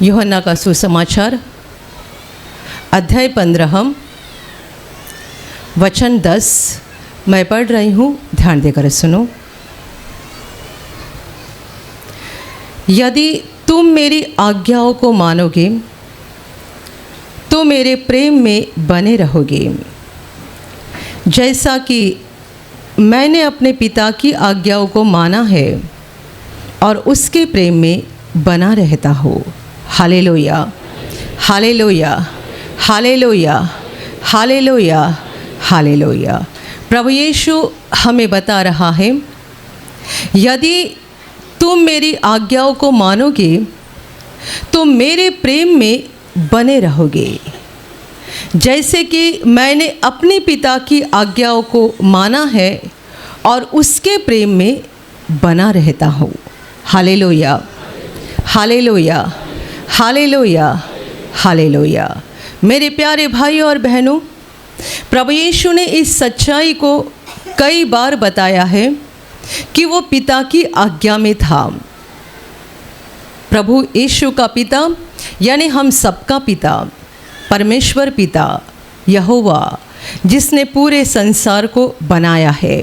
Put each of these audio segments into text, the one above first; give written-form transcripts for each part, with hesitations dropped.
यूहन्ना का सुसमाचार अध्याय 15 वचन 10 मैं पढ़ रही हूँ, ध्यान देकर सुनो। यदि तुम मेरी आज्ञाओं को मानोगे तो मेरे प्रेम में बने रहोगे, जैसा कि मैंने अपने पिता की आज्ञाओं को माना है और उसके प्रेम में बना रहता हूँ। Hallelujah, hallelujah, hallelujah, hallelujah, hallelujah. प्रभु यीशु हमें बता रहा है, यदि तुम मेरी आज्ञाओं को मानोगे तो मेरे प्रेम में बने रहोगे, जैसे कि मैंने अपने पिता की आज्ञाओं को माना है और उसके प्रेम में बना रहता हूँ। Hallelujah, hallelujah, hallelujah, hallelujah. मेरे प्यारे भाई और बहनों, प्रभु यीशु ने इस सच्चाई को कई बार बताया है कि वो पिता की आज्ञा में था। प्रभु यीशु का पिता यानी हम सबका पिता, परमेश्वर पिता यहोवा, जिसने पूरे संसार को बनाया है।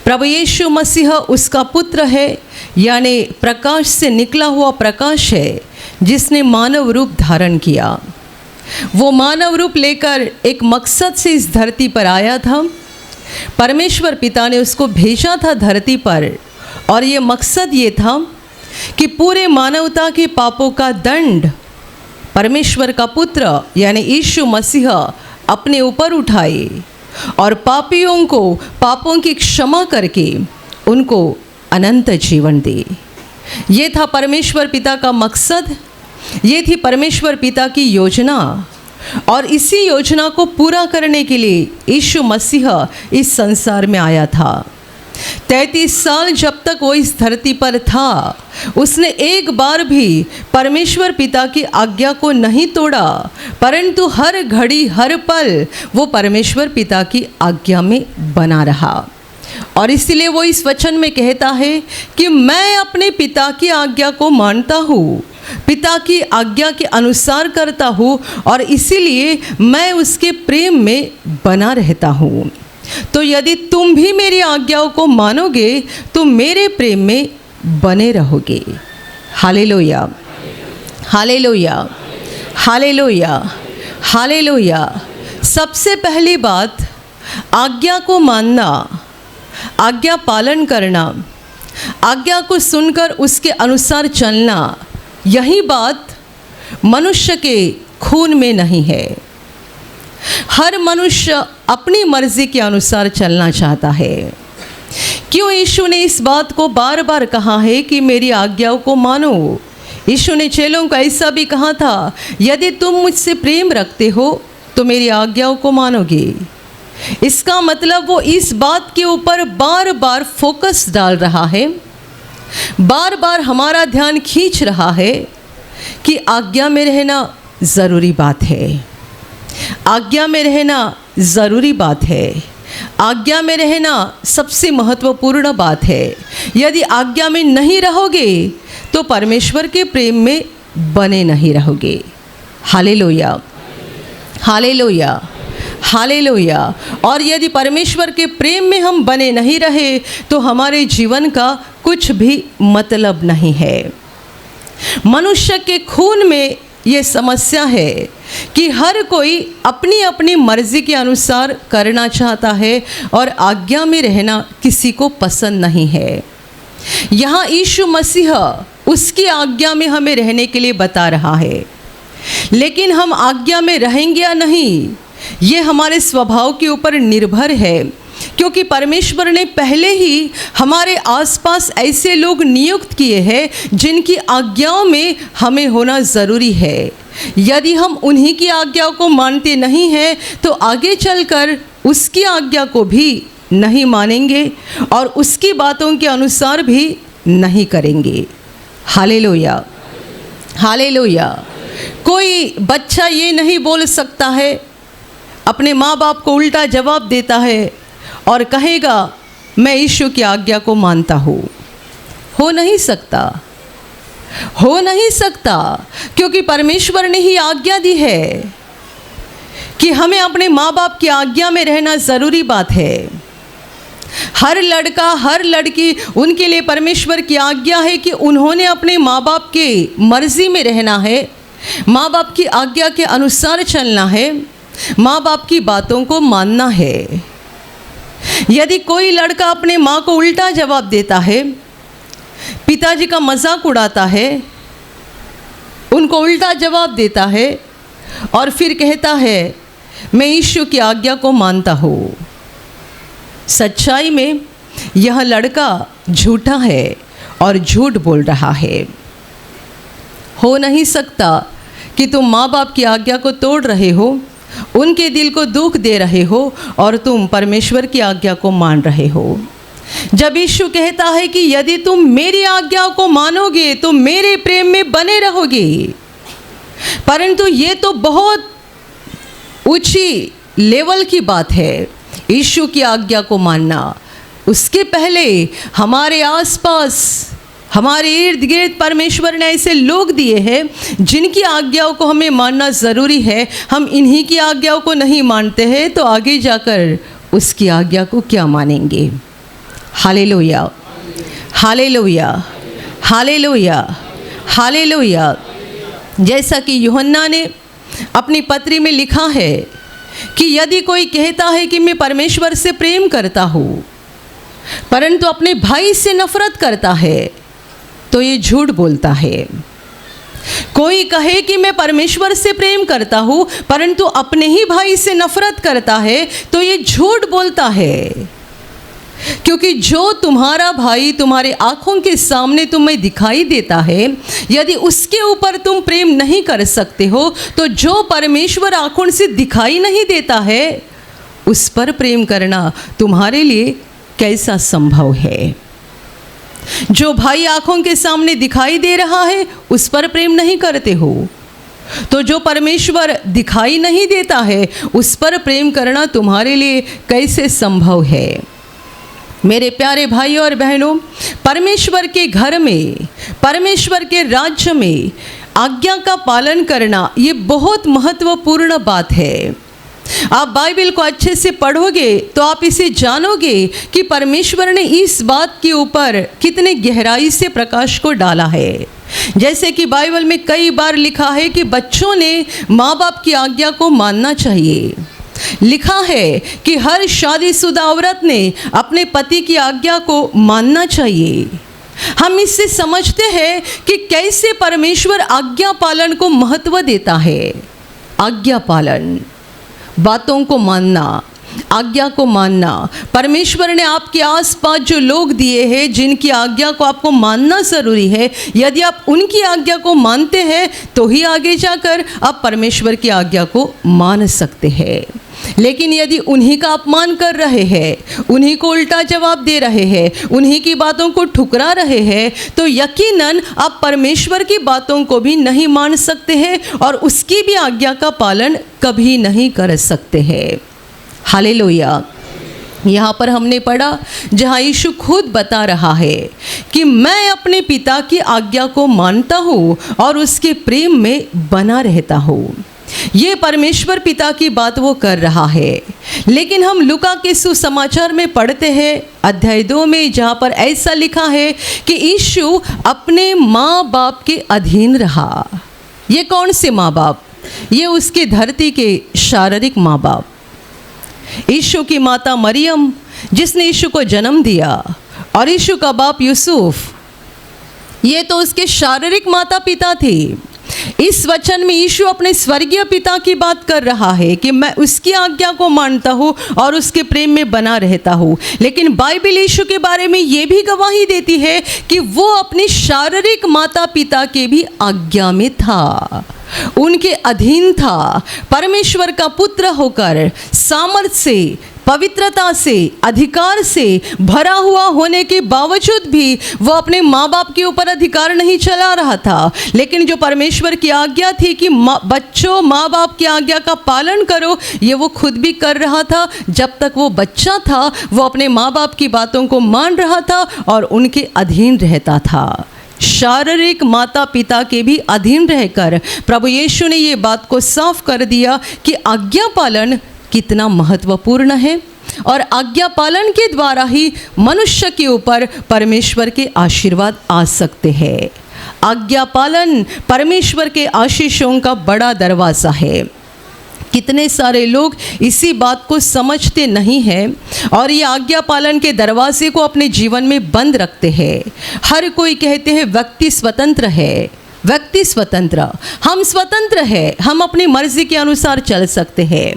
प्रभु यीशु मसीह उसका पुत्र है, यानी प्रकाश से निकला हुआ प्रकाश है, जिसने मानव रूप धारण किया। वो मानव रूप लेकर एक मकसद से इस धरती पर आया था। परमेश्वर पिता ने उसको भेजा था धरती पर, और ये मकसद ये था कि पूरे मानवता के पापों का दंड परमेश्वर का पुत्र यानी यीशु मसीह अपने ऊपर उठाए और पापियों को पापों की क्षमा करके उनको अनंत जीवन दे। ये था परमेश्वर पिता का मकसद, ये थी परमेश्वर पिता की योजना, और इसी योजना को पूरा करने के लिए यीशु मसीह इस संसार में आया था। 33 साल जब तक वो इस धरती पर था, उसने एक बार भी परमेश्वर पिता की आज्ञा को नहीं तोड़ा, परंतु हर घड़ी हर पल वो परमेश्वर पिता की आज्ञा में बना रहा। और इसलिए वो इस वचन में कहता है कि मैं अपने पिता की आज्ञा को मानता हूँ, पिता की आज्ञा के अनुसार करता हूँ, और इसीलिए मैं उसके प्रेम में बना रहता हूँ। तो यदि तुम भी मेरी आज्ञाओं को मानोगे तो मेरे प्रेम में बने रहोगे। Hallelujah, hallelujah, hallelujah, hallelujah. सबसे पहली बात, आज्ञा को मानना, आज्ञा पालन करना, आज्ञा को सुनकर उसके अनुसार चलना, यही बात मनुष्य के खून में नहीं है। हर मनुष्य अपनी मर्जी के अनुसार चलना चाहता है। क्यों यीशु ने इस बात को बार बार कहा है कि मेरी आज्ञाओं को मानो? यीशु ने चेलों को ऐसा भी कहा था, यदि तुम मुझसे प्रेम रखते हो तो मेरी आज्ञाओं को मानोगे। इसका मतलब वो इस बात के ऊपर बार बार फोकस डाल रहा है, बार बार हमारा ध्यान खींच रहा है कि आज्ञा में रहना ज़रूरी बात है, आज्ञा में रहना ज़रूरी बात है, आज्ञा में रहना सबसे महत्वपूर्ण बात है। यदि आज्ञा में नहीं रहोगे तो परमेश्वर के प्रेम में बने नहीं रहोगे। Hallelujah, hallelujah, hallelujah. और यदि परमेश्वर के प्रेम में हम बने नहीं रहे तो हमारे जीवन का कुछ भी मतलब नहीं है। मनुष्य के खून में ये समस्या है कि हर कोई अपनी अपनी मर्जी के अनुसार करना चाहता है और आज्ञा में रहना किसी को पसंद नहीं है। यहाँ यीशु मसीह उसकी आज्ञा में हमें रहने के लिए बता रहा है, लेकिन हम आज्ञा में रहेंगे या नहीं ये हमारे स्वभाव के ऊपर निर्भर है, क्योंकि परमेश्वर ने पहले ही हमारे आसपास ऐसे लोग नियुक्त किए हैं जिनकी आज्ञाओं में हमें होना ज़रूरी है। यदि हम उन्हीं की आज्ञाओं को मानते नहीं हैं तो आगे चलकर उसकी आज्ञा को भी नहीं मानेंगे और उसकी बातों के अनुसार भी नहीं करेंगे। Hallelujah, hallelujah. कोई बच्चा ये नहीं बोल सकता है, अपने माँ बाप को उल्टा जवाब देता है और कहेगा मैं यीशु की आज्ञा को मानता हूँ। हो नहीं सकता। हो नहीं सकता, क्योंकि परमेश्वर ने ही आज्ञा दी है कि हमें अपने माँ बाप की आज्ञा में रहना ज़रूरी बात है। हर लड़का हर लड़की, उनके लिए परमेश्वर की आज्ञा है कि उन्होंने अपने माँ बाप के मर्जी में रहना है, माँ बाप की आज्ञा के अनुसार चलना है, माँ बाप की बातों को मानना है। यदि कोई लड़का अपने माँ को उल्टा जवाब देता है, पिताजी का मजाक उड़ाता है, उनको उल्टा जवाब देता है और फिर कहता है मैं ईश्वर की आज्ञा को मानता हूँ, सच्चाई में यह लड़का झूठा है और झूठ बोल रहा है। हो नहीं सकता कि तुम माँ बाप की आज्ञा को तोड़ रहे हो, उनके दिल को दुख दे रहे हो और तुम परमेश्वर की आज्ञा को मान रहे हो। जब यीशु कहता है कि यदि तुम मेरी आज्ञा को मानोगे तो मेरे प्रेम में बने रहोगे, परंतु ये तो बहुत ऊंची लेवल की बात है यीशु की आज्ञा को मानना। उसके पहले हमारे आसपास, हमारे इर्द गिर्द परमेश्वर ने ऐसे लोग दिए हैं जिनकी आज्ञाओं को हमें मानना ज़रूरी है। हम इन्हीं की आज्ञाओं को नहीं मानते हैं तो आगे जाकर उसकी आज्ञा को क्या मानेंगे। Hallelujah, hallelujah, hallelujah, hallelujah. जैसा कि यूहन्ना ने अपनी पत्री में लिखा है कि यदि कोई कहता है कि मैं परमेश्वर से प्रेम करता हूँ परंतु अपने भाई से नफरत करता है तो ये झूठ बोलता है। कोई कहे कि मैं परमेश्वर से प्रेम करता हूँ परंतु अपने ही भाई से नफरत करता है तो ये झूठ बोलता है, क्योंकि जो तुम्हारा भाई तुम्हारे आँखों के सामने तुम्हें दिखाई देता है, यदि उसके ऊपर तुम प्रेम नहीं कर सकते हो तो जो परमेश्वर आँखों से दिखाई नहीं देता है उस पर प्रेम करना तुम्हारे लिए कैसा संभव है। जो भाई आँखों के सामने दिखाई दे रहा है उस पर प्रेम नहीं करते हो, तो जो परमेश्वर दिखाई नहीं देता है उस पर प्रेम करना तुम्हारे लिए कैसे संभव है। मेरे प्यारे भाइयों और बहनों, परमेश्वर के घर में, परमेश्वर के राज्य में आज्ञा का पालन करना ये बहुत महत्वपूर्ण बात है। आप बाइबल को अच्छे से पढ़ोगे तो आप इसे जानोगे कि परमेश्वर ने इस बात के ऊपर कितने गहराई से प्रकाश को डाला है। जैसे कि बाइबल में कई बार लिखा है कि बच्चों ने माँ बाप की आज्ञा को मानना चाहिए। लिखा है कि हर शादीशुदा औरत ने अपने पति की आज्ञा को मानना चाहिए। हम इससे समझते हैं कि कैसे परमेश्वर आज्ञा पालन को महत्व देता है। आज्ञा पालन, बातों को मानना, आज्ञा को मानना। परमेश्वर ने आपके आसपास जो लोग दिए हैं जिनकी आज्ञा को आपको मानना ज़रूरी है, यदि आप उनकी आज्ञा को मानते हैं तो ही आगे जाकर आप परमेश्वर की आज्ञा को मान सकते हैं। लेकिन यदि उन्हीं का अपमान कर रहे हैं, उन्हीं को उल्टा जवाब दे रहे हैं, उन्हीं की बातों को ठुकरा रहे हैं, तो यकीनन आप परमेश्वर की बातों को भी नहीं मान सकते हैं और उसकी भी आज्ञा का पालन कभी नहीं कर सकते हैं। हालेलुया। यहाँ पर हमने पढ़ा जहाँ यीशु खुद बता रहा है कि मैं अपने पिता की आज्ञा को मानता हूँ और उसके प्रेम में बना रहता हूँ। ये परमेश्वर पिता की बात वो कर रहा है। लेकिन हम लूका के सुसमाचार में पढ़ते हैं अध्याय 2 में, जहाँ पर ऐसा लिखा है कि यीशु अपने माँ बाप के अधीन रहा। ये कौन से माँ बाप? ये उसके धरती के शारीरिक माँ बाप। यीशु की माता मरियम जिसने यीशु को जन्म दिया और यीशु का बाप यूसुफ, ये तो उसके शारीरिक माता पिता थे। इस वचन में यीशु अपने स्वर्गीय पिता की बात कर रहा है कि मैं उसकी आज्ञा को मानता हूँ और उसके प्रेम में बना रहता हूँ। लेकिन बाइबल यीशु के बारे में ये भी गवाही देती है कि वो अपने शारीरिक माता पिता के भी आज्ञा में था, उनके अधीन था। परमेश्वर का पुत्र होकर सामर्थ्य से, पवित्रता से, अधिकार से भरा हुआ होने के बावजूद भी वो अपने माँ बाप के ऊपर अधिकार नहीं चला रहा था। लेकिन जो परमेश्वर की आज्ञा थी कि बच्चों माँ बाप की आज्ञा का पालन करो, ये वो खुद भी कर रहा था। जब तक वो बच्चा था वो अपने माँ बाप की बातों को मान रहा था और उनके अधीन रहता था। शारीरिक माता पिता के भी अधीन रहकर प्रभु यीशु ने ये बात को साफ कर दिया कि आज्ञा पालन कितना महत्वपूर्ण है और आज्ञा पालन के द्वारा ही मनुष्य के ऊपर परमेश्वर के आशीर्वाद आ सकते हैं। आज्ञा पालन परमेश्वर के आशीषों का बड़ा दरवाज़ा है। कितने सारे लोग इसी बात को समझते नहीं हैं और ये आज्ञा पालन के दरवाजे को अपने जीवन में बंद रखते हैं। हर कोई कहते हैं व्यक्ति स्वतंत्र है, व्यक्ति स्वतंत्र, हम स्वतंत्र है, हम अपनी मर्जी के अनुसार चल सकते हैं।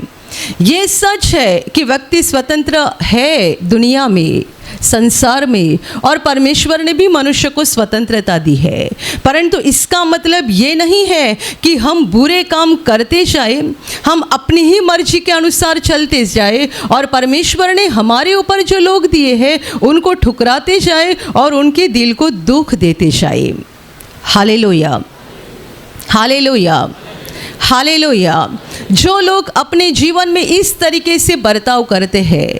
ये सच है कि व्यक्ति स्वतंत्र है दुनिया में, संसार में, और परमेश्वर ने भी मनुष्य को स्वतंत्रता दी है, परंतु इसका मतलब ये नहीं है कि हम बुरे काम करते जाए, हम अपनी ही मर्जी के अनुसार चलते जाए और परमेश्वर ने हमारे ऊपर जो लोग दिए हैं उनको ठुकराते जाए और उनके दिल को दुख देते जाए। Hallelujah, hallelujah, hallelujah. जो लोग अपने जीवन में इस तरीके से बर्ताव करते हैं,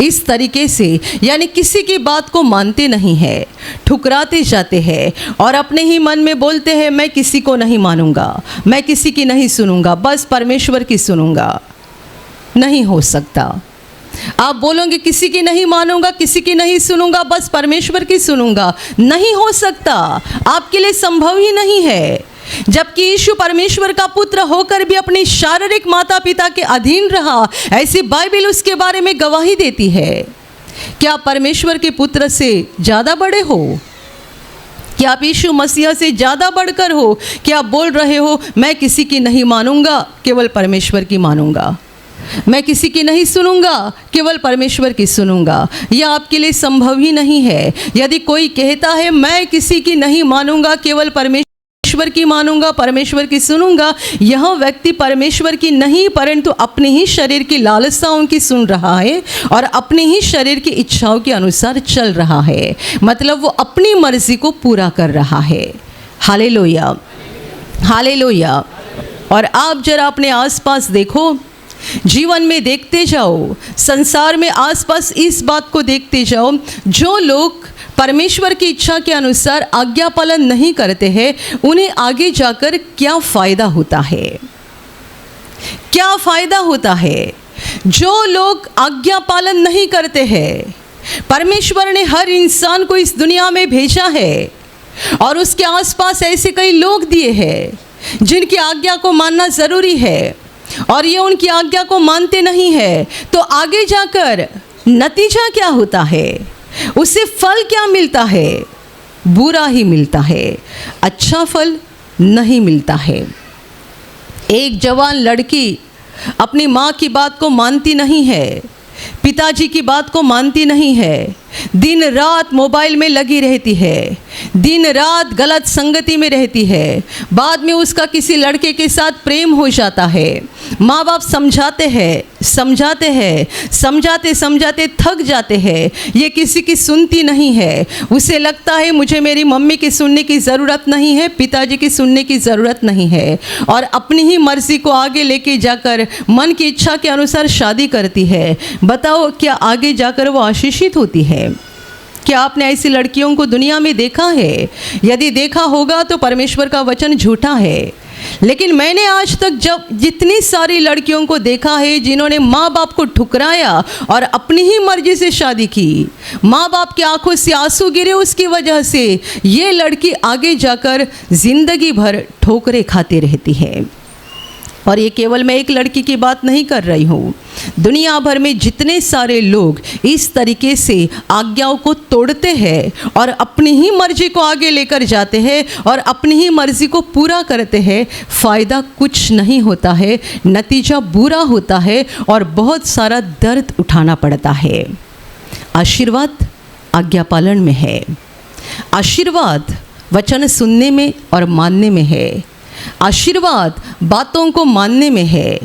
इस तरीके से यानी किसी की बात को मानते नहीं है, ठुकराते जाते हैं और अपने ही मन में बोलते हैं मैं किसी को नहीं मानूंगा, मैं किसी की नहीं सुनूंगा, बस परमेश्वर की सुनूंगा। नहीं हो सकता। आप बोलोगे किसी की नहीं मानूंगा, किसी की नहीं सुनूंगा, बस परमेश्वर की सुनूंगा, नहीं हो सकता, आपके लिए संभव ही नहीं है। जबकि यीशु परमेश्वर का पुत्र होकर भी अपनी शारीरिक माता पिता के अधीन रहा, ऐसी बाइबल उसके बारे में गवाही देती है। क्या आप परमेश्वर के पुत्र से ज़्यादा बड़े हो? क्या आप यीशु मसीह से ज़्यादा बढ़कर हो? क्या आप बोल रहे हो मैं किसी की नहीं मानूंगा, केवल परमेश्वर की मानूंगा, मैं किसी की नहीं सुनूंगा, केवल परमेश्वर की सुनूंगा? यह आपके लिए संभव ही नहीं है। यदि कोई कहता है मैं किसी की नहीं मानूंगा, केवल परमेश्वर की मानूंगा, परमेश्वर की सुनूंगा, यह व्यक्ति परमेश्वर की नहीं परंतु अपने ही शरीर की लालसाओं की सुन रहा है और अपने ही शरीर की इच्छाओं के अनुसार चल रहा है। मतलब वो अपनी मर्जी को पूरा कर रहा है। Hallelujah, hallelujah. और आप जरा अपने आसपास देखो, जीवन में देखते जाओ, संसार में आसपास इस बात को देखते जाओ, जो लोग परमेश्वर की इच्छा के अनुसार आज्ञा पालन नहीं करते हैं, उन्हें आगे जाकर क्या फ़ायदा होता है? क्या फ़ायदा होता है? जो लोग आज्ञा पालन नहीं करते हैं, परमेश्वर ने हर इंसान को इस दुनिया में भेजा है और उसके आसपास ऐसे कई लोग दिए हैं जिनकी आज्ञा को मानना ज़रूरी है और ये उनकी आज्ञा को मानते नहीं है, तो आगे जाकर नतीजा क्या होता है? उससे फल क्या मिलता है? बुरा ही मिलता है, अच्छा फल नहीं मिलता है। एक जवान लड़की अपनी माँ की बात को मानती नहीं है, पिताजी की बात को मानती नहीं है, दिन रात मोबाइल में लगी रहती है, दिन रात गलत संगति में रहती है, बाद में उसका किसी लड़के के साथ प्रेम हो जाता है। माँ बाप समझाते हैं, समझाते हैं, समझाते समझाते थक जाते हैं, ये किसी की सुनती नहीं है। उसे लगता है मुझे मेरी मम्मी की सुनने की ज़रूरत नहीं है, पिताजी की सुनने की ज़रूरत नहीं है, और अपनी ही मर्ज़ी को आगे लेके जाकर मन की इच्छा के अनुसार शादी करती है। बताओ क्या आगे जाकर वो आशीषित होती है? क्या आपने ऐसी लड़कियों को दुनिया में देखा है? यदि देखा होगा तो परमेश्वर का वचन झूठा है। लेकिन मैंने आज तक जितनी सारी लड़कियों को देखा है जिन्होंने माँ बाप को ठुकराया और अपनी ही मर्जी से शादी की, माँ बाप की आंखों से आंसू गिरे उसकी वजह से, ये लड़की आगे जाकर जिंदगी भर ठोकरें खाती रहती है। और ये केवल मैं एक लड़की की बात नहीं कर रही हूँ, दुनिया भर में जितने सारे लोग इस तरीके से आज्ञाओं को तोड़ते हैं और अपनी ही मर्जी को आगे लेकर जाते हैं और अपनी ही मर्जी को पूरा करते हैं, फ़ायदा कुछ नहीं होता है, नतीजा बुरा होता है और बहुत सारा दर्द उठाना पड़ता है। आशीर्वाद आज्ञा पालन में है, आशीर्वाद वचन सुनने में और मानने में है, आशीर्वाद बातों को मानने में है।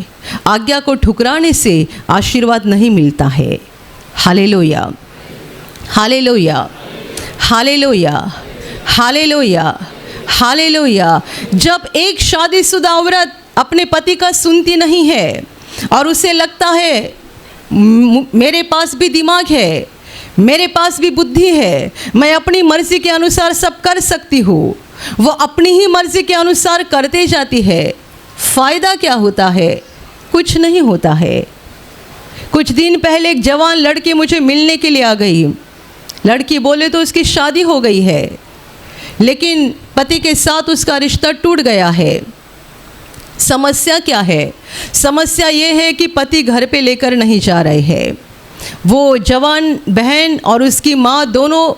आज्ञा को ठुकराने से आशीर्वाद नहीं मिलता है। Hallelujah, hallelujah, hallelujah, hallelujah, hallelujah. जब एक शादीशुदा औरत अपने पति का सुनती नहीं है और उसे लगता है मेरे पास भी दिमाग है, मेरे पास भी बुद्धि है, मैं अपनी मर्जी के अनुसार सब कर सकती हूँ। वो अपनी ही मर्जी के अनुसार करते जाती है। फ़ायदा क्या होता है? कुछ नहीं होता है। कुछ दिन पहले एक जवान लड़की मुझे मिलने के लिए आ गई। लड़की बोले तो उसकी शादी हो गई है, लेकिन पति के साथ उसका रिश्ता टूट गया है। समस्या क्या है? समस्या ये है कि पति घर पे लेकर नहीं जा रहे हैं। वो जवान बहन और उसकी माँ दोनों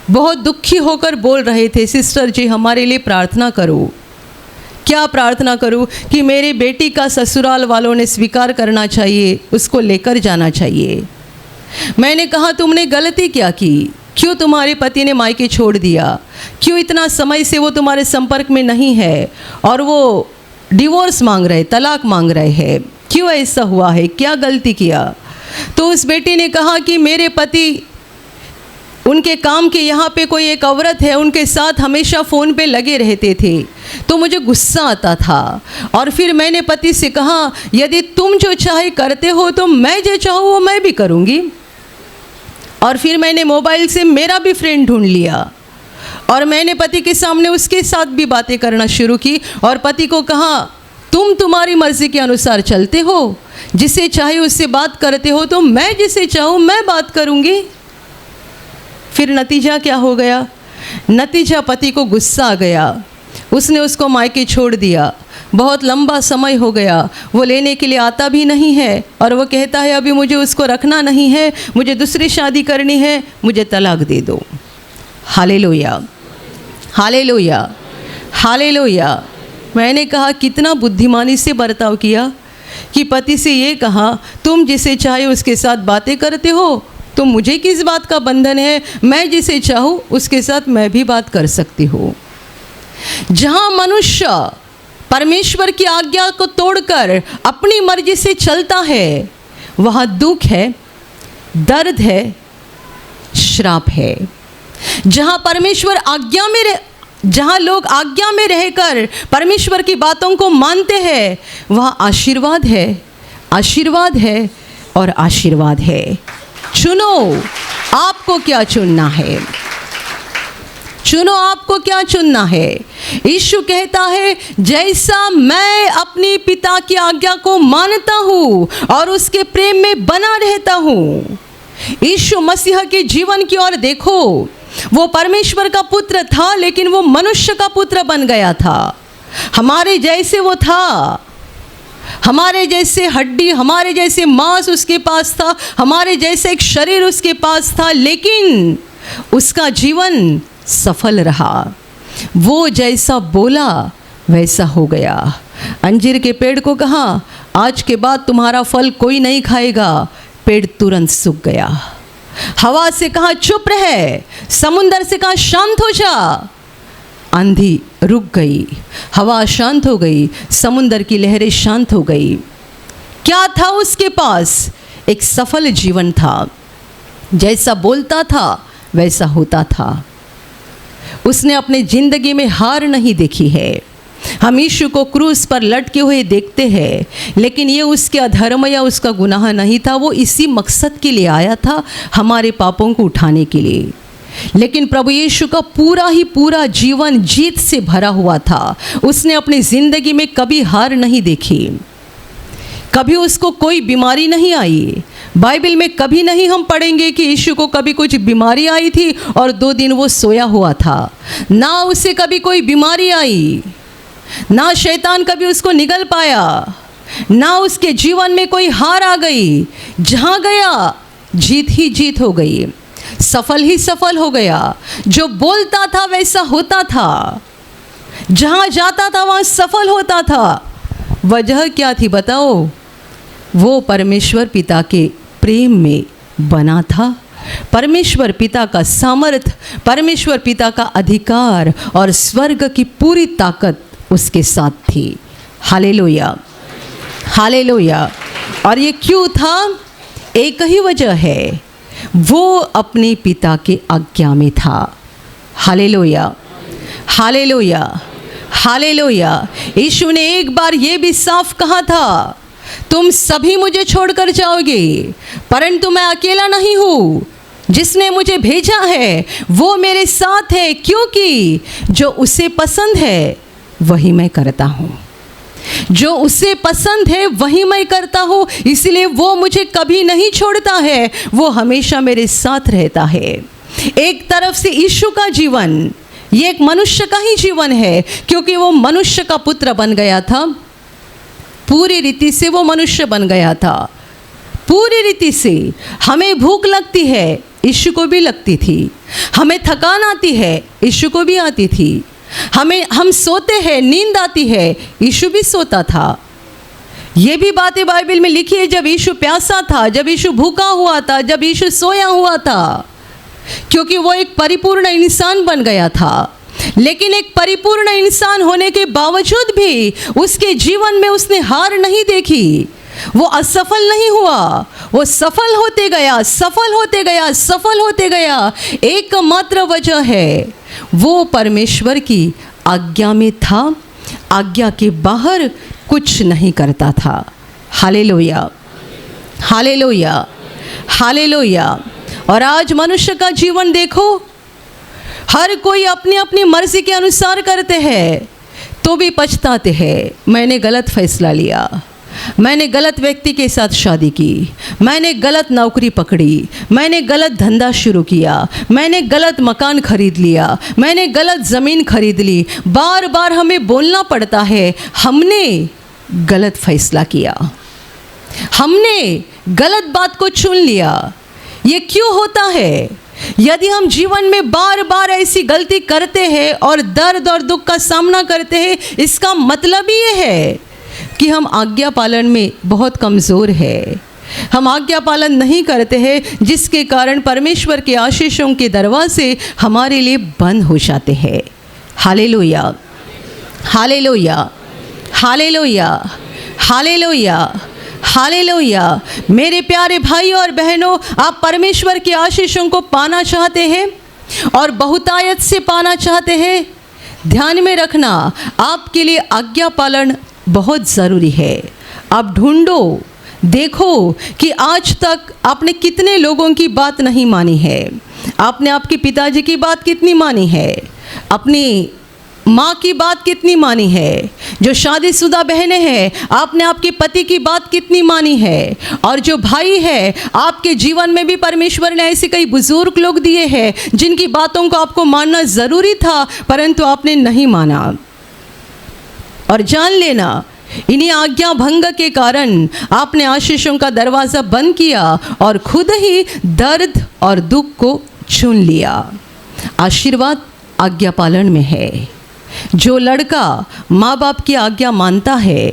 बहुत दुखी होकर बोल रहे थे, सिस्टर जी हमारे लिए प्रार्थना करो। क्या प्रार्थना करूं? कि मेरी बेटी का ससुराल वालों ने स्वीकार करना चाहिए, उसको लेकर जाना चाहिए। मैंने कहा तुमने गलती क्या की? क्यों तुम्हारे पति ने मायके छोड़ दिया? क्यों इतना समय से वो तुम्हारे संपर्क में नहीं है और वो डिवोर्स मांग रहे, तलाक मांग रहे हैं? क्यों ऐसा हुआ है? क्या गलती किया? तो उस बेटी ने कहा कि मेरे पति, उनके काम के यहाँ पे कोई एक औरत है, उनके साथ हमेशा फ़ोन पे लगे रहते थे, तो मुझे गुस्सा आता था। और फिर मैंने पति से कहा यदि तुम जो चाहे करते हो तो मैं जो चाहूँ वो मैं भी करूँगी। और फिर मैंने मोबाइल से मेरा भी फ्रेंड ढूंढ लिया और मैंने पति के सामने उसके साथ भी बातें करना शुरू की और पति को कहा तुम तुम्हारी मर्ज़ी के अनुसार चलते हो, जिसे चाहे उससे बात करते हो, तो मैं जिसे चाहूँ मैं बात करूँगी। फिर नतीजा क्या हो गया? नतीजा पति को गुस्सा आ गया, उसने उसको मायके छोड़ दिया। बहुत लंबा समय हो गया, वो लेने के लिए आता भी नहीं है और वो कहता है अभी मुझे उसको रखना नहीं है, मुझे दूसरी शादी करनी है, मुझे तलाक दे दो। Hallelujah, hallelujah, hallelujah. मैंने कहा कितना बुद्धिमानी से बर्ताव किया कि पति से ये कहा तुम जिसे चाहे उसके साथ बातें करते हो, तो मुझे किस बात का बंधन है? मैं जिसे चाहूँ उसके साथ मैं भी बात कर सकती हूँ। जहाँ मनुष्य परमेश्वर की आज्ञा को तोड़कर अपनी मर्जी से चलता है, वहाँ दुख है, दर्द है, श्राप है। जहाँ परमेश्वर आज्ञा में जहाँ लोग आज्ञा में रहकर परमेश्वर की बातों को मानते हैं, वहाँ आशीर्वाद है, आशीर्वाद है और आशीर्वाद है। चुनो आपको क्या चुनना है, चुनो आपको क्या चुनना है। यीशु कहता है जैसा मैं अपने पिता की आज्ञा को मानता हूँ और उसके प्रेम में बना रहता हूँ। यीशु मसीह के जीवन की ओर देखो, वो परमेश्वर का पुत्र था लेकिन वो मनुष्य का पुत्र बन गया था। हमारे जैसे वो था, हमारे जैसे हड्डी, हमारे जैसे मांस उसके पास था, हमारे जैसे एक शरीर उसके पास था, लेकिन उसका जीवन सफल रहा। वो जैसा बोला वैसा हो गया। अंजीर के पेड़ को कहा आज के बाद तुम्हारा फल कोई नहीं खाएगा, पेड़ तुरंत सूख गया। हवा से कहा चुप रहे, समुंदर से कहा शांत हो जा, आंधी रुक गई, हवा शांत हो गई, समुंदर की लहरें शांत हो गई। क्या था उसके पास? एक सफल जीवन था। जैसा बोलता था वैसा होता था। उसने अपने जिंदगी में हार नहीं देखी है। हम यीशु को क्रूस पर लटके हुए देखते हैं, लेकिन ये उसके अधर्म या उसका गुनाह नहीं था। वो इसी मकसद के लिए आया था, हमारे पापों को उठाने के लिए। लेकिन प्रभु यीशु का पूरा ही पूरा जीवन जीत से भरा हुआ था। उसने अपनी ज़िंदगी में कभी हार नहीं देखी, कभी उसको कोई बीमारी नहीं आई। बाइबल में कभी नहीं हम पढ़ेंगे कि यीशु को कभी कुछ बीमारी आई थी और 2 दिन वो सोया हुआ था। ना उसे कभी कोई बीमारी आई, ना शैतान कभी उसको निगल पाया, ना उसके जीवन में कोई हार आ गई। जहाँ गया जीत ही जीत हो गई, सफल ही सफल हो गया। जो बोलता था वैसा होता था, जहाँ जाता था वहाँ सफल होता था। वजह क्या थी बताओ? वो परमेश्वर पिता के प्रेम में बना था। परमेश्वर पिता का सामर्थ, परमेश्वर पिता का अधिकार और स्वर्ग की पूरी ताकत उसके साथ थी। Hallelujah, hallelujah. और ये क्यों था? एक ही वजह है, वो अपने पिता के आज्ञा में था। Hallelujah, hallelujah, hallelujah. यीशु ने एक बार ये भी साफ कहा था तुम सभी मुझे छोड़कर जाओगे, परंतु मैं अकेला नहीं हूँ। जिसने मुझे भेजा है वो मेरे साथ है, क्योंकि जो उसे पसंद है वही मैं करता हूँ। जो उसे पसंद है वही मैं करता हूँ, इसलिए वो मुझे कभी नहीं छोड़ता है, वो हमेशा मेरे साथ रहता है। एक तरफ से यीशु का जीवन ये एक मनुष्य का ही जीवन है, क्योंकि वो मनुष्य का पुत्र बन गया था, पूरी रीति से वो मनुष्य बन गया था। पूरी रीति से हमें भूख लगती है, यीशु को भी लगती थी। हमें थकान आती है, यीशु को भी आती थी। हम सोते हैं, नींद आती है, यीशु भी सोता था। ये भी बातें बाइबल में लिखी है, जब यीशु प्यासा था, जब यीशु भूखा हुआ था, जब यीशु सोया हुआ था, क्योंकि वो एक परिपूर्ण इंसान बन गया था। लेकिन एक परिपूर्ण इंसान होने के बावजूद भी उसके जीवन में उसने हार नहीं देखी, वो असफल नहीं हुआ, वो सफल होते गया, सफल होते गया, सफल होते गया। एकमात्र वजह है वो परमेश्वर की आज्ञा में था, आज्ञा के बाहर कुछ नहीं करता था। Hallelujah, hallelujah, hallelujah. और आज मनुष्य का जीवन देखो, हर कोई अपनी अपनी मर्जी के अनुसार करते हैं, तो भी पछताते हैं, मैंने गलत फैसला लिया, मैंने गलत व्यक्ति के साथ शादी की, मैंने गलत नौकरी पकड़ी, मैंने गलत धंधा शुरू किया, मैंने गलत मकान खरीद लिया, मैंने गलत ज़मीन खरीद ली। बार बार हमें बोलना पड़ता है, हमने गलत फैसला किया, हमने गलत बात को चुन लिया। ये क्यों होता है? यदि हम जीवन में बार बार ऐसी गलती करते हैं और दर्द और दुख का सामना करते हैं, इसका मतलब ये है कि हम आज्ञा पालन में बहुत कमज़ोर है। हम आज्ञा पालन नहीं करते हैं, जिसके कारण परमेश्वर के आशीषों के दरवाजे हमारे लिए बंद हो जाते हैं। Hallelujah, hallelujah, hallelujah, hallelujah, hallelujah. मेरे प्यारे भाइयों और बहनों, आप परमेश्वर के आशीषों को पाना चाहते हैं और बहुतायत से पाना चाहते हैं, ध्यान में रखना, आपके लिए आज्ञा पालन बहुत ज़रूरी है। आप ढूंढो, देखो कि आज तक आपने कितने लोगों की बात नहीं मानी है। आपने आपके पिताजी की बात कितनी मानी है, अपनी माँ की बात कितनी मानी है। जो शादीशुदा बहनें हैं, आपने आपके पति की बात कितनी मानी है। और जो भाई है, आपके जीवन में भी परमेश्वर ने ऐसे कई बुजुर्ग लोग दिए हैं जिनकी बातों को आपको मानना ज़रूरी था, परंतु आपने नहीं माना। और जान लेना, इन्हीं आज्ञा भंग के कारण आपने आशीषों का दरवाज़ा बंद किया और खुद ही दर्द और दुख को चुन लिया। आशीर्वाद आज्ञा पालन में है। जो लड़का माँ बाप की आज्ञा मानता है,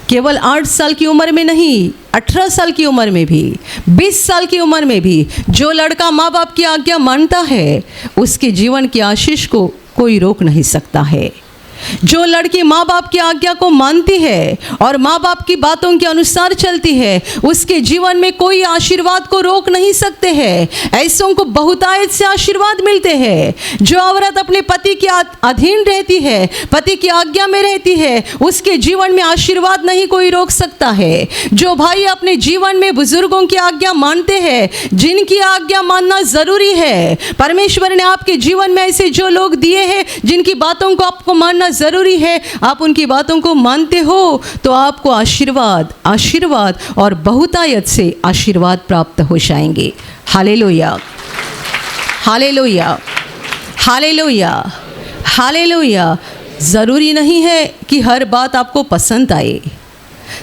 केवल 8 साल की उम्र में नहीं, 18 साल की उम्र में भी, 20 साल की उम्र में भी, जो लड़का माँ बाप की आज्ञा मानता है, उसके जीवन की आशीष को कोई रोक नहीं सकता है। जो लड़की माँ बाप की आज्ञा को मानती है और माँ बाप की बातों के अनुसार चलती है, उसके जीवन में कोई आशीर्वाद को रोक नहीं सकते हैं। ऐसों को बहुतायत से आशीर्वाद मिलते हैं। जो औरत अपने पति के अधीन रहती है, पति की आज्ञा में रहती है, उसके जीवन में आशीर्वाद नहीं कोई रोक सकता है। जो भाई अपने जीवन में बुजुर्गों की आज्ञा मानते हैं, जिनकी आज्ञा मानना ज़रूरी है, परमेश्वर ने आपके जीवन में ऐसे जो लोग दिए हैं जिनकी बातों को आपको मानना ज़रूरी है, आप उनकी बातों को मानते हो तो आपको आशीर्वाद, आशीर्वाद और बहुतायत से आशीर्वाद प्राप्त हो जाएंगे। Hallelujah, hallelujah, hallelujah, hallelujah. ज़रूरी नहीं है कि हर बात आपको पसंद आए,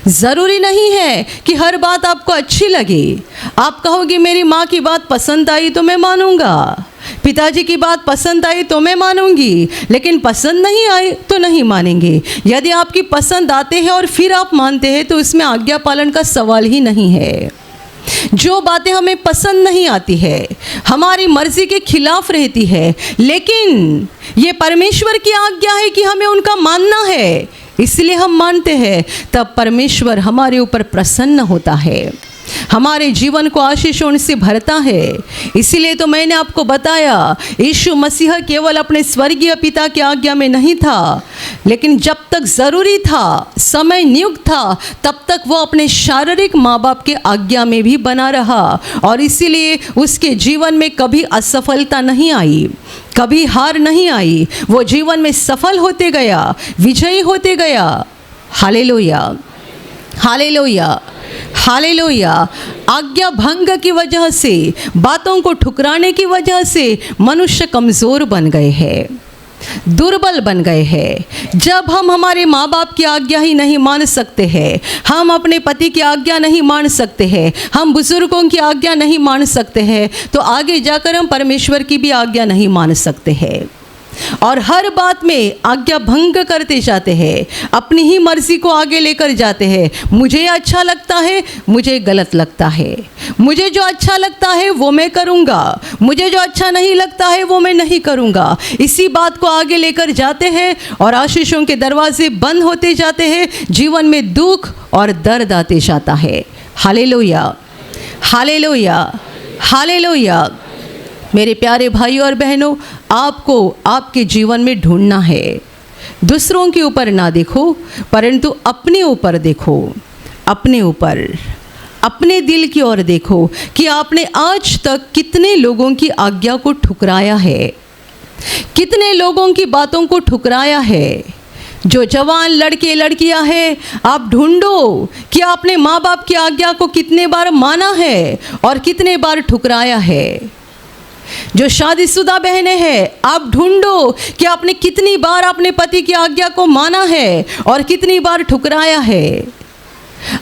ज़रूरी नहीं है कि हर बात आपको अच्छी लगे। आप कहोगे मेरी माँ की बात पसंद आई तो मैं मानूंगा, पिताजी की बात पसंद आई तो मैं मानूंगी, लेकिन पसंद नहीं आई तो नहीं मानेंगे। यदि आपकी पसंद आते हैं और फिर आप मानते हैं तो इसमें आज्ञा पालन का सवाल ही नहीं है। जो बातें हमें पसंद नहीं आती है, हमारी मर्जी के खिलाफ रहती है, लेकिन ये परमेश्वर की आज्ञा है कि हमें उनका मानना है, इसलिए हम मानते हैं, तब परमेश्वर हमारे ऊपर प्रसन्न होता है। हमारे जीवन को आशीषों से भरता है। इसीलिए तो मैंने आपको बताया, यीशु मसीह केवल अपने स्वर्गीय पिता की आज्ञा में नहीं था, लेकिन जब तक ज़रूरी था, समय नियुक्त था, तब तक वो अपने शारीरिक माँ बाप के आज्ञा में भी बना रहा। और इसीलिए उसके जीवन में कभी असफलता नहीं आई, कभी हार नहीं आई। वो जीवन में सफल होते गया, विजयी होते गया। Hallelujah, hallelujah, hallelujah. आज्ञा भंग की वजह से, बातों को ठुकराने की वजह से मनुष्य कमज़ोर बन गए हैं, दुर्बल बन गए हैं। जब हम हमारे माँ बाप की आज्ञा ही नहीं मान सकते हैं, हम अपने पति की आज्ञा नहीं मान सकते हैं, हम बुजुर्गों की आज्ञा नहीं मान सकते हैं, तो आगे जाकर हम परमेश्वर की भी आज्ञा नहीं मान सकते हैं। और हर बात में आज्ञा भंग करते जाते हैं, अपनी ही मर्जी को आगे लेकर जाते हैं। मुझे अच्छा लगता है, मुझे गलत लगता है, मुझे जो अच्छा लगता है वो मैं करूँगा, मुझे जो अच्छा नहीं लगता है वो मैं नहीं करूँगा। इसी बात को आगे लेकर जाते हैं और आशीषों के दरवाजे बंद होते जाते हैं, जीवन में दुख और दर्द आते जाता है। Hallelujah, hallelujah, hallelujah. मेरे प्यारे भाई और बहनों, आपको आपके जीवन में ढूंढना है। दूसरों के ऊपर ना देखो, परंतु अपने ऊपर देखो, अपने ऊपर, अपने दिल की ओर देखो कि आपने आज तक कितने लोगों की आज्ञा को ठुकराया है, कितने लोगों की बातों को ठुकराया है। जो जवान लड़के लड़कियां हैं, आप ढूंढो कि आपने माँ बाप की आज्ञा को कितने बार माना है और कितने बार ठुकराया है। जो शादीशुदा बहनें हैं, आप ढूंढो कि आपने कितनी बार अपने पति की आज्ञा को माना है और कितनी बार ठुकराया है।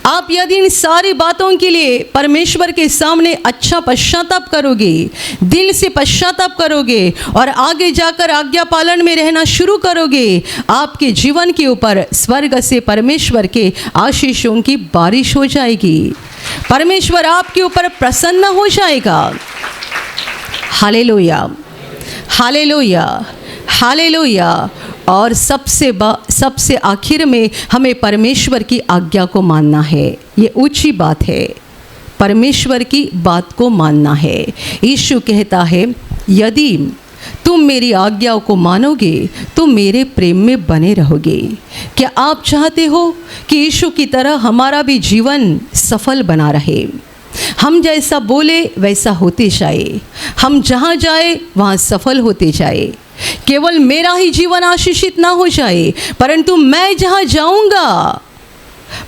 आप यदि इन सारी बातों के लिए परमेश्वर के सामने अच्छा पश्चाताप करोगे, दिल से पश्चाताप करोगे और आगे जाकर आज्ञा पालन में रहना शुरू करोगे, आपके जीवन के ऊपर स्वर्ग से परमेश्वर के आशीषों की बारिश हो जाएगी। परमेश्वर आपके ऊपर प्रसन्न हो जाएगा। Hallelujah, hallelujah, hallelujah. और सबसे आखिर में हमें परमेश्वर की आज्ञा को मानना है। ये ऊंची बात है, परमेश्वर की बात को मानना है। यीशु कहता है, यदि तुम मेरी आज्ञाओं को मानोगे तो मेरे प्रेम में बने रहोगे। क्या आप चाहते हो कि यीशु की तरह हमारा भी जीवन सफल बना रहे? हम जैसा बोले वैसा होते जाए, हम जहाँ जाए वहाँ सफल होते जाए। केवल मेरा ही जीवन आशीषित ना हो जाए, परंतु मैं जहाँ जाऊँगा,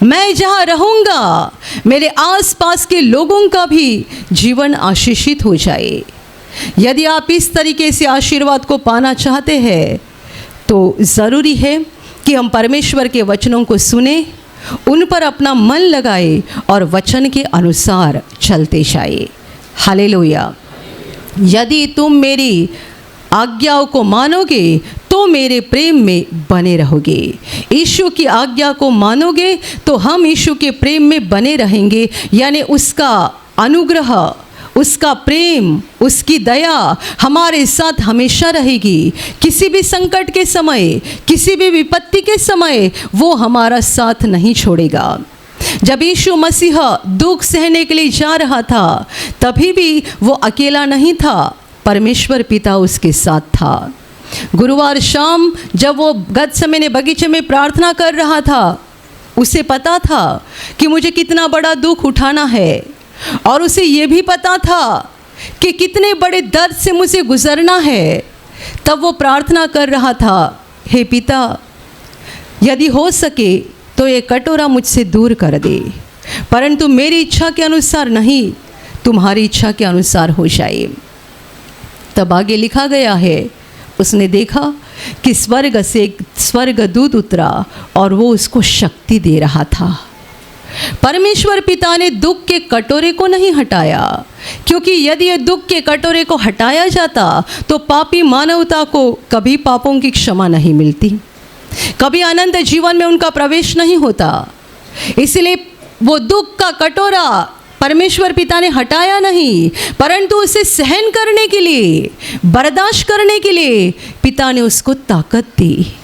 मैं जहाँ रहूँगा, मेरे आसपास के लोगों का भी जीवन आशीषित हो जाए। यदि आप इस तरीके से आशीर्वाद को पाना चाहते हैं तो ज़रूरी है कि हम परमेश्वर के वचनों को सुने, उन पर अपना मन लगाए और वचन के अनुसार चलते जाए। हालेलुया। यदि तुम मेरी आज्ञाओं को मानोगे तो मेरे प्रेम में बने रहोगे। यीशु की आज्ञा को मानोगे तो हम यीशु के प्रेम में बने रहेंगे, यानी उसका अनुग्रह, उसका प्रेम, उसकी दया हमारे साथ हमेशा रहेगी। किसी भी संकट के समय, किसी भी विपत्ति के समय वो हमारा साथ नहीं छोड़ेगा। जब यीशु मसीह दुख सहने के लिए जा रहा था, तभी भी वो अकेला नहीं था, परमेश्वर पिता उसके साथ था। गुरुवार शाम जब वो गतसमने बगीचे में प्रार्थना कर रहा था, उसे पता था कि मुझे कितना बड़ा दुख उठाना है, और उसे ये भी पता था कि कितने बड़े दर्द से मुझे गुजरना है। तब वो प्रार्थना कर रहा था, हे पिता, यदि हो सके तो ये कटोरा मुझसे दूर कर दे, परंतु मेरी इच्छा के अनुसार नहीं, तुम्हारी इच्छा के अनुसार हो जाए। तब आगे लिखा गया है, उसने देखा कि स्वर्ग से एक स्वर्गदूत उतरा और वो उसको शक्ति दे रहा था। परमेश्वर पिता ने दुख के कटोरे को नहीं हटाया, क्योंकि यदि ये दुख के कटोरे को हटाया जाता तो पापी मानवता को कभी पापों की क्षमा नहीं मिलती, कभी अनंत जीवन में उनका प्रवेश नहीं होता। इसलिए वो दुख का कटोरा परमेश्वर पिता ने हटाया नहीं, परंतु उसे सहन करने के लिए, बर्दाश्त करने के लिए पिता ने उसको ताकत दी।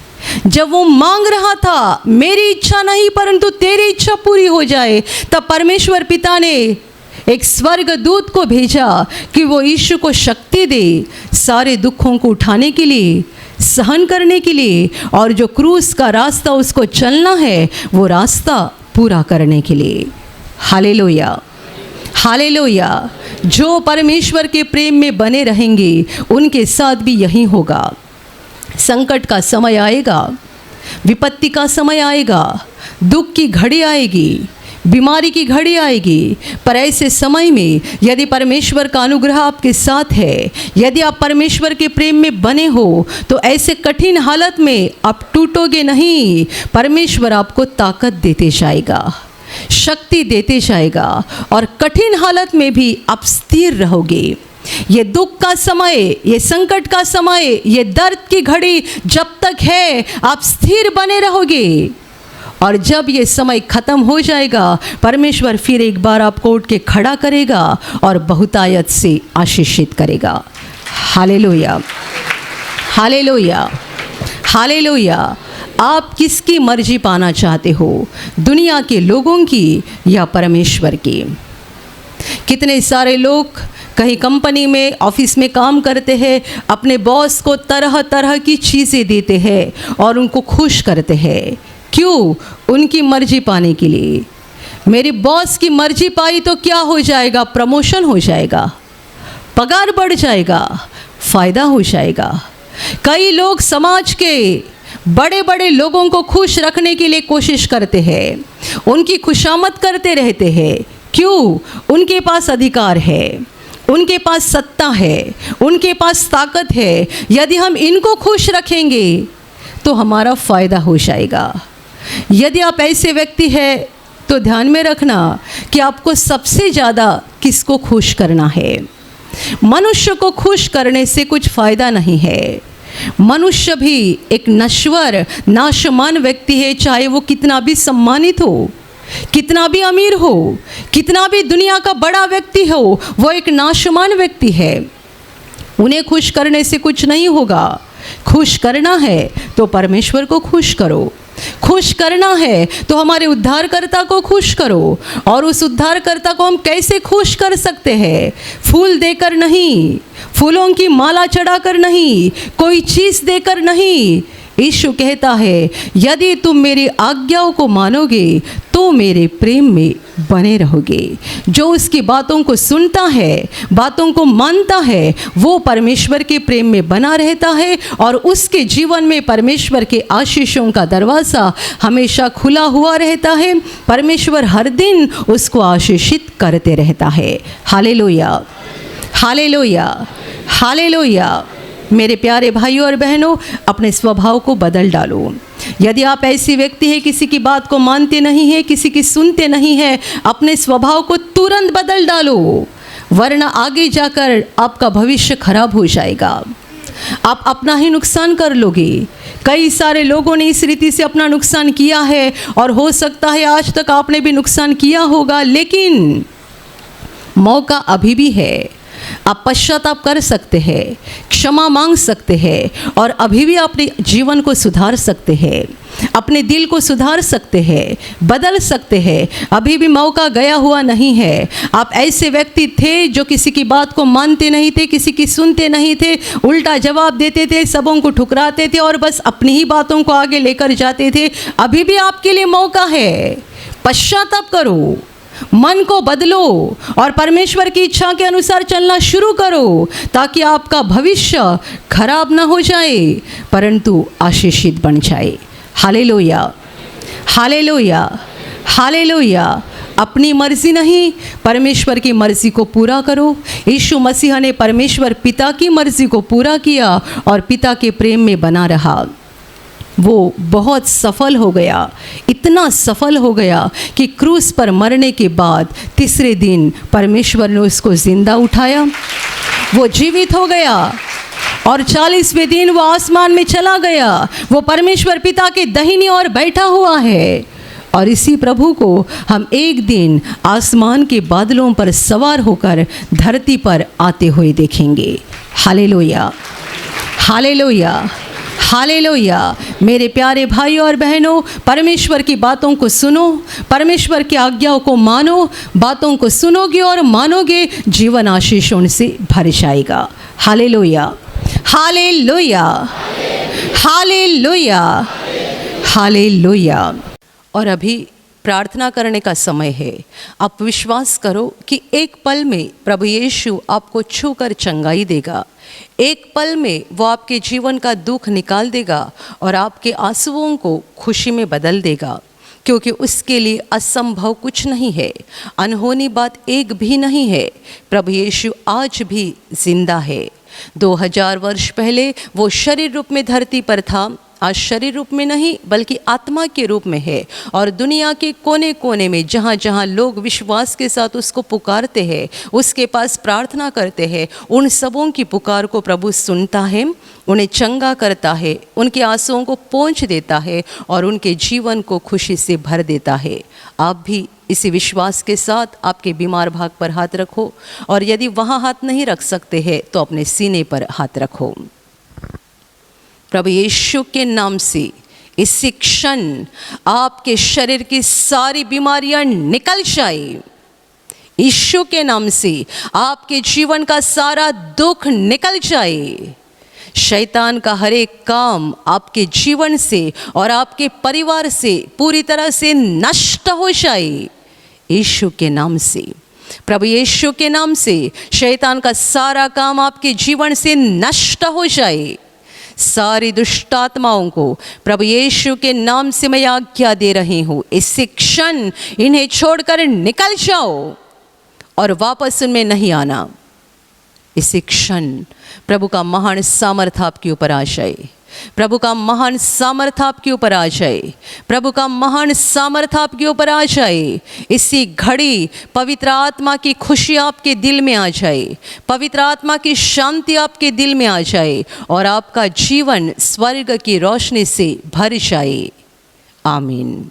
जब वो मांग रहा था, मेरी इच्छा नहीं परंतु तेरी इच्छा पूरी हो जाए, तब परमेश्वर पिता ने एक स्वर्ग दूत को भेजा कि वो यीशु को शक्ति दे सारे दुखों को उठाने के लिए, सहन करने के लिए, और जो क्रूस का रास्ता उसको चलना है वो रास्ता पूरा करने के लिए। Hallelujah, hallelujah. जो परमेश्वर के प्रेम में बने रहेंगे उनके साथ भी यही होगा। संकट का समय आएगा, विपत्ति का समय आएगा, दुख की घड़ी आएगी, बीमारी की घड़ी आएगी, पर ऐसे समय में यदि परमेश्वर का अनुग्रह आपके साथ है, यदि आप परमेश्वर के प्रेम में बने हो, तो ऐसे कठिन हालत में आप टूटोगे नहीं। परमेश्वर आपको ताकत देते जाएगा, शक्ति देते जाएगा, और कठिन हालत में भी आप स्थिर रहोगे। ये दुख का समय, ये संकट का समय, ये दर्द की घड़ी जब तक है आप स्थिर बने रहोगे, और जब ये समय ख़त्म हो जाएगा परमेश्वर फिर एक बार आपको उठ के खड़ा करेगा और बहुतायत से आशीषित करेगा। Hallelujah, hallelujah, hallelujah. आप किसकी मर्जी पाना चाहते हो, दुनिया के लोगों की या परमेश्वर की? कितने सारे लोग कहीं कंपनी में, ऑफिस में काम करते हैं, अपने बॉस को तरह तरह की चीज़ें देते हैं और उनको खुश करते हैं। क्यों? उनकी मर्जी पाने के लिए। मेरी बॉस की मर्जी पाई तो क्या हो जाएगा? प्रमोशन हो जाएगा, पगार बढ़ जाएगा, फ़ायदा हो जाएगा। कई लोग समाज के बड़े बड़े लोगों को खुश रखने के लिए कोशिश करते हैं, उनकी खुशामद करते रहते हैं। क्यों? उनके पास अधिकार है, उनके पास सत्ता है, उनके पास ताकत है। यदि हम इनको खुश रखेंगे तो हमारा फ़ायदा हो जाएगा। यदि आप ऐसे व्यक्ति हैं तो ध्यान में रखना कि आपको सबसे ज़्यादा किसको खुश करना है। मनुष्य को खुश करने से कुछ फ़ायदा नहीं है। मनुष्य भी एक नश्वर, नाशमान व्यक्ति है, चाहे वो कितना भी सम्मानित हो, कितना भी अमीर हो, कितना भी दुनिया का बड़ा व्यक्ति हो, वो एक नाशमान व्यक्ति है। उन्हें खुश करने से कुछ नहीं होगा। खुश करना है तो परमेश्वर को खुश करो, खुश करना है तो हमारे उद्धारकर्ता को खुश करो। और उस उद्धारकर्ता को हम कैसे खुश कर सकते हैं? फूल देकर नहीं, फूलों की माला चढ़ाकर नहीं, कोई चीज़ देकर नहीं। यीशु कहता है यदि तुम मेरी आज्ञाओं को मानोगे तो मेरे प्रेम में बने रहोगे। जो उसकी बातों को सुनता है, बातों को मानता है, वो परमेश्वर के प्रेम में बना रहता है और उसके जीवन में परमेश्वर के आशीषों का दरवाज़ा हमेशा खुला हुआ रहता है। परमेश्वर हर दिन उसको आशीषित करते रहता है। Hallelujah, hallelujah, hallelujah. मेरे प्यारे भाइयों और बहनों, अपने स्वभाव को बदल डालो। यदि आप ऐसी व्यक्ति हैं किसी की बात को मानते नहीं हैं, किसी की सुनते नहीं हैं, अपने स्वभाव को तुरंत बदल डालो, वरना आगे जाकर आपका भविष्य खराब हो जाएगा। आप अपना ही नुकसान कर लोगे। कई सारे लोगों ने इस रीति से अपना नुकसान किया है और हो सकता है आज तक आपने भी नुकसान किया होगा, लेकिन मौका अभी भी है। आप पश्चाताप कर सकते हैं, क्षमा मांग सकते हैं और अभी भी अपने जीवन को सुधार सकते हैं, अपने दिल को सुधार सकते हैं, बदल सकते हैं। अभी भी मौका गया हुआ नहीं है। आप ऐसे व्यक्ति थे जो किसी की बात को मानते नहीं थे, किसी की सुनते नहीं थे, उल्टा जवाब देते थे, सबों को ठुकराते थे और बस अपनी ही बातों को आगे लेकर जाते थे। अभी भी आपके लिए मौका है। पश्चाताप करो, मन को बदलो और परमेश्वर की इच्छा के अनुसार चलना शुरू करो, ताकि आपका भविष्य खराब ना हो जाए परंतु आशीषित बन जाए। Hallelujah, hallelujah, hallelujah. अपनी मर्जी नहीं, परमेश्वर की मर्जी को पूरा करो। यीशु मसीह ने परमेश्वर पिता की मर्जी को पूरा किया और पिता के प्रेम में बना रहा। वो बहुत सफल हो गया, इतना सफल हो गया कि क्रूस पर मरने के बाद तीसरे दिन परमेश्वर ने उसको जिंदा उठाया। वो जीवित हो गया और 40वें दिन वो आसमान में चला गया। वो परमेश्वर पिता के दाहिनी ओर बैठा हुआ है और इसी प्रभु को हम एक दिन आसमान के बादलों पर सवार होकर धरती पर आते हुए देखेंगे। Hallelujah, hallelujah, hallelujah. मेरे प्यारे भाइयों और बहनों, परमेश्वर की बातों को सुनो, परमेश्वर की आज्ञाओं को मानो। बातों को सुनोगे और मानोगे, जीवन आशीषों से भर जाएगा। Hallelujah, hallelujah, hallelujah, hallelujah. और अभी प्रार्थना करने का समय है। आप विश्वास करो कि एक पल में प्रभु यीशु आपको छूकर चंगाई देगा। एक पल में वो आपके जीवन का दुख निकाल देगा और आपके आंसुओं को खुशी में बदल देगा, क्योंकि उसके लिए असंभव कुछ नहीं है, अनहोनी बात एक भी नहीं है। प्रभु यीशु आज भी जिंदा है। 2000 वर्ष पहले वो शरीर रूप में धरती पर था, आज शरीर रूप में नहीं बल्कि आत्मा के रूप में है। और दुनिया के कोने कोने में जहाँ जहाँ लोग विश्वास के साथ उसको पुकारते हैं, उसके पास प्रार्थना करते हैं, उन सबों की पुकार को प्रभु सुनता है, उन्हें चंगा करता है, उनके आंसुओं को पोंछ देता है और उनके जीवन को खुशी से भर देता है। आप भी इसी विश्वास के साथ आपके बीमार भाग पर हाथ रखो, और यदि वहाँ हाथ नहीं रख सकते हैं तो अपने सीने पर हाथ रखो। प्रभु यीशु के नाम से इसी क्षण आपके शरीर की सारी बीमारियां निकल जाए। यीशु के नाम से आपके जीवन का सारा दुख निकल जाए। शैतान का हर एक काम आपके जीवन से और आपके परिवार से पूरी तरह से नष्ट हो जाए। यीशु के नाम से, प्रभु यीशु के नाम से शैतान का सारा काम आपके जीवन से नष्ट हो जाए। सारी दुष्ट आत्माओं को प्रभु यीशु के नाम से मैं आज्ञा दे रही हूँ, इसी क्षण इन्हें छोड़कर निकल जाओ और वापस उनमें नहीं आना। इसी क्षण प्रभु का महान सामर्थ आपके ऊपर आ जाए। प्रभु का महान सामर्थ आपके ऊपर आ जाए। प्रभु का महान सामर्थ आपके ऊपर आ जाए। इसी घड़ी पवित्र आत्मा की खुशी आपके दिल में आ जाए, पवित्र आत्मा की शांति आपके दिल में आ जाए और आपका जीवन स्वर्ग की रोशनी से भर जाए। आमीन।